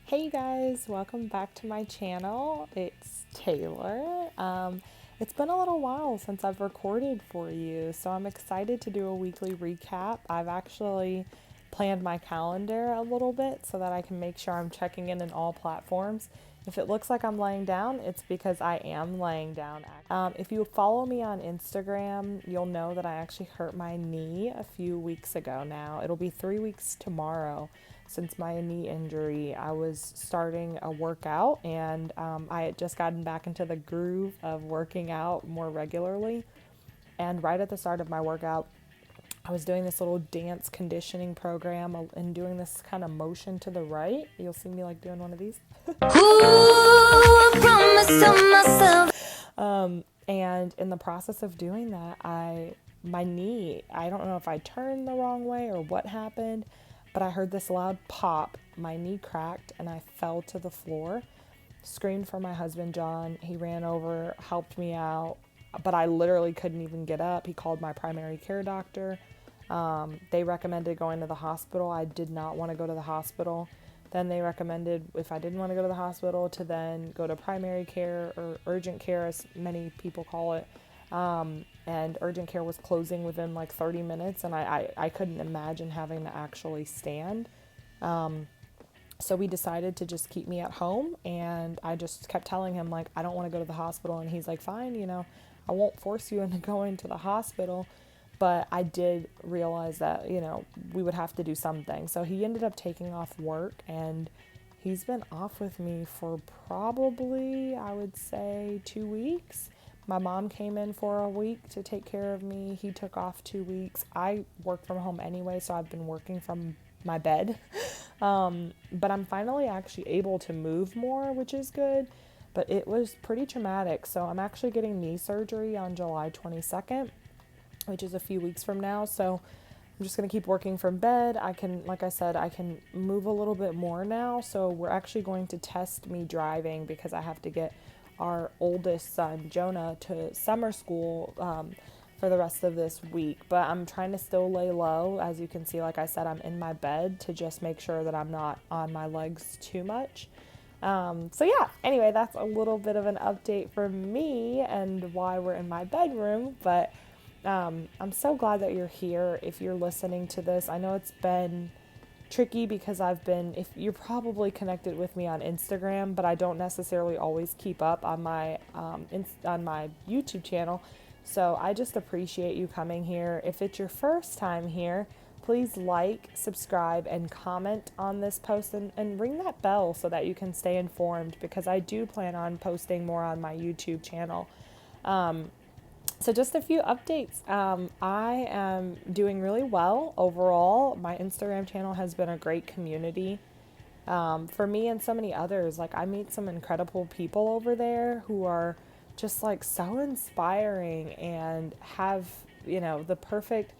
Hey you guys, welcome back to my channel. It's Taylor. It's been a little while since I've recorded for you, so I'm excited to do a weekly recap. I've actually planned my calendar a little bit so that I can make sure I'm checking in all platforms. If it looks like I'm laying down, it's because I am laying down. If you follow me on Instagram, you'll know that I actually hurt my knee a few weeks ago now. It'll be 3 weeks tomorrow since my knee injury. I was starting a workout and I had just gotten back into the groove of working out more regularly. And right at the start of my workout, I was doing this little dance conditioning program and doing this kind of motion to the right. You'll see me like doing one of these. And in the process of doing that, my knee, I don't know if I turned the wrong way or what happened, but I heard this loud pop. My knee cracked and I fell to the floor. Screamed for my husband, John. He ran over, helped me out, but I literally couldn't even get up. He called my primary care doctor. They recommended going to the hospital. I did not want to go to the hospital. Then they recommended, if I didn't want to go to the hospital, to then go to primary care or urgent care, as many people call it. And urgent care was closing within like 30 minutes, and I couldn't imagine having to actually stand. So we decided to just keep me at home, and I just kept telling him, like, I don't want to go to the hospital. And he's like, fine, I won't force you into going to the hospital. But I did realize that, we would have to do something. So he ended up taking off work, and he's been off with me for probably, I would say, 2 weeks. My mom came in for a week to take care of me. He took off 2 weeks. I work from home anyway, so I've been working from my bed. But I'm finally actually able to move more, which is good. But it was pretty traumatic. So I'm actually getting knee surgery on July 22nd. Which is a few weeks from now. So I'm just going to keep working from bed. I can move a little bit more now. So we're actually going to test me driving because I have to get our oldest son, Jonah, to summer school for the rest of this week. But I'm trying to still lay low. As you can see, like I said, I'm in my bed to just make sure that I'm not on my legs too much. Anyway, that's a little bit of an update for me and why we're in my bedroom. But I'm so glad that you're here. If you're listening to this, I know it's been tricky because if you're probably connected with me on Instagram, but I don't necessarily always keep up on my YouTube channel. So I just appreciate you coming here. If it's your first time here, please like, subscribe, and comment on this post and ring that bell so that you can stay informed, because I do plan on posting more on my YouTube channel. So just a few updates. I am doing really well overall. My Instagram channel has been a great community for me and so many others. Like, I meet some incredible people over there who are just like so inspiring and have, the perfect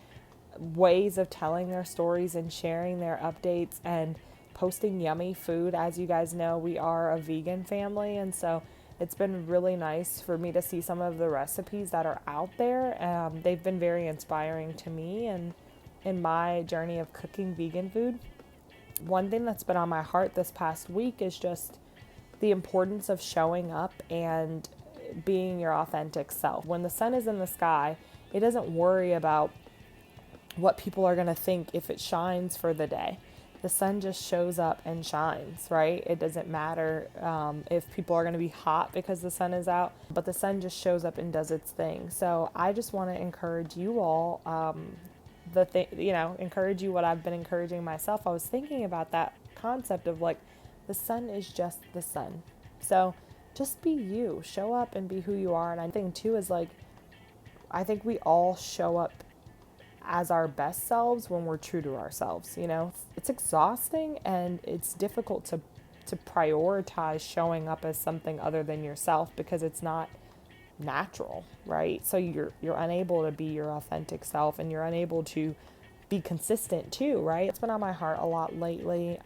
ways of telling their stories and sharing their updates and posting yummy food. As you guys know, we are a vegan family, and so it's been really nice for me to see some of the recipes that are out there. They've been very inspiring to me and in my journey of cooking vegan food. One thing that's been on my heart this past week is just the importance of showing up and being your authentic self. When the sun is in the sky, it doesn't worry about what people are going to think if it shines for the day. The sun just shows up and shines, right? It doesn't matter if people are going to be hot because the sun is out, but the sun just shows up and does its thing. So I just want to encourage you all, encourage you what I've been encouraging myself. I was thinking about that concept of like, the sun is just the sun. So just be you, show up and be who you are. And I think too is like, I think we all show up as our best selves when we're true to ourselves. It's exhausting and it's difficult to prioritize showing up as something other than yourself because it's not natural, right? So you're unable to be your authentic self, and you're unable to be consistent too, right? It's been on my heart a lot lately.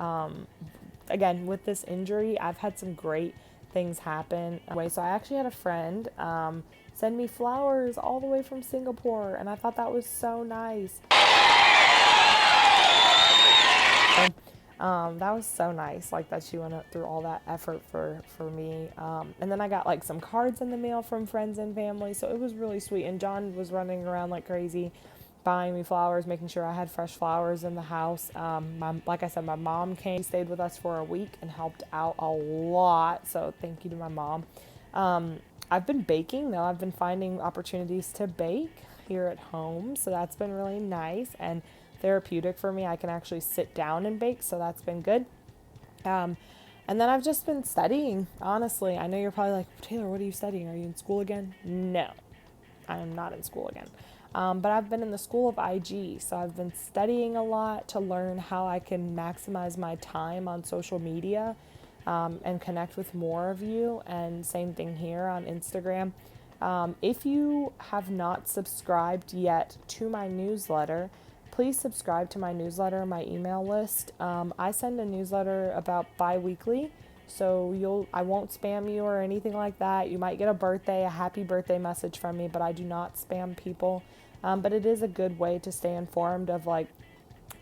Again, with this injury, I've had some great things happen. So I actually had a friend send me flowers all the way from Singapore, and I thought that was so nice. That was so nice, like that she went through all that effort for me. And then I got like some cards in the mail from friends and family, so it was really sweet. And John was running around like crazy, buying me flowers, making sure I had fresh flowers in the house. Like I said, my mom came, stayed with us for a week and helped out a lot. So thank you to my mom. I've been baking though. I've been finding opportunities to bake here at home. So that's been really nice and therapeutic for me. I can actually sit down and bake. So that's been good. And then I've just been studying, honestly. I know you're probably like, Taylor, what are you studying? Are you in school again? No, I am not in school again. But I've been in the school of IG, so I've been studying a lot to learn how I can maximize my time on social media and connect with more of you. And same thing here on Instagram. If you have not subscribed yet to my newsletter, please subscribe to my newsletter, my email list. I send a newsletter about bi-weekly, so I won't spam you or anything like that. You might get a happy birthday message from me, but I do not spam people. But it is a good way to stay informed of like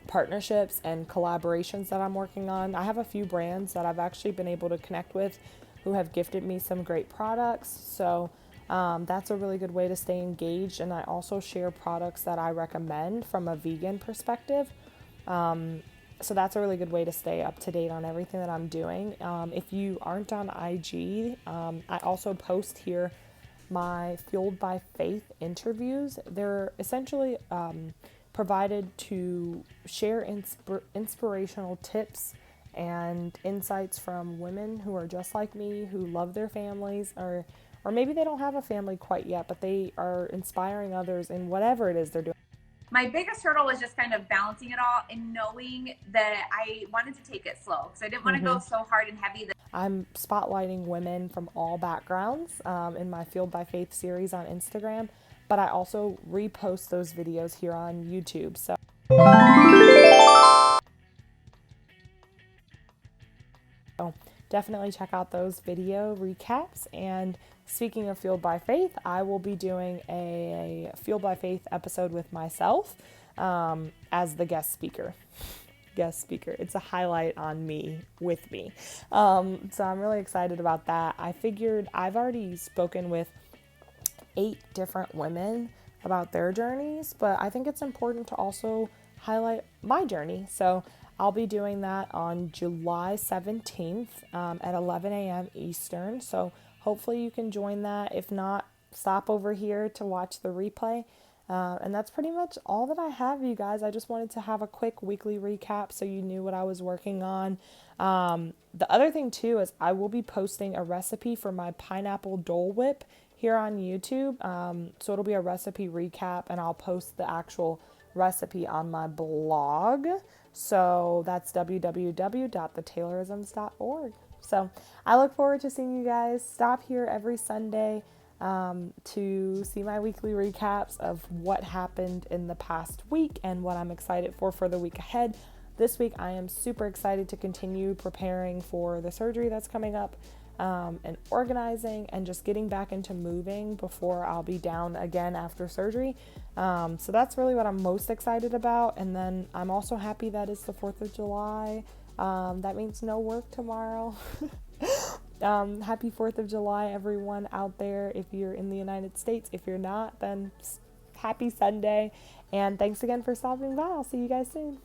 partnerships and collaborations that I'm working on. I have a few brands that I've actually been able to connect with who have gifted me some great products. So that's a really good way to stay engaged. And I also share products that I recommend from a vegan perspective. So that's a really good way to stay up to date on everything that I'm doing. If you aren't on IG, I also post here my Fueled by Faith interviews. They're essentially provided to share inspirational tips and insights from women who are just like me, who love their families, or maybe they don't have a family quite yet, but they are inspiring others in whatever it is they're doing. My biggest hurdle was just kind of balancing it all and knowing that I wanted to take it slow because I didn't want to go so hard and heavy. I'm spotlighting women from all backgrounds in my Fueled by Faith series on Instagram, but I also repost those videos here on YouTube. So definitely check out those video recaps. And speaking of Fueled by Faith, I will be doing a Fueled by Faith episode with myself as the guest speaker. It's a highlight on me with me. So I'm really excited about that. I figured I've already spoken with 8 different women about their journeys, but I think it's important to also highlight my journey. So I'll be doing that on July 17th at 11 a.m. Eastern. So hopefully you can join that. If not, stop over here to watch the replay. And that's pretty much all that I have, you guys. I just wanted to have a quick weekly recap so you knew what I was working on. The other thing too is I will be posting a recipe for my pineapple Dole Whip here on YouTube. So it'll be a recipe recap and I'll post the actual recipe on my blog. So that's www.thetaylorisms.org. So I look forward to seeing you guys. Stop here every Sunday to see my weekly recaps of what happened in the past week and what I'm excited for the week ahead. This week I am super excited to continue preparing for the surgery that's coming up and organizing and just getting back into moving before I'll be down again after surgery. So that's really what I'm most excited about. And then I'm also happy that it's the 4th of July. That means no work tomorrow. Happy 4th of July, everyone out there. If you're in the United States, if you're not, then happy Sunday. And thanks again for stopping by. I'll see you guys soon.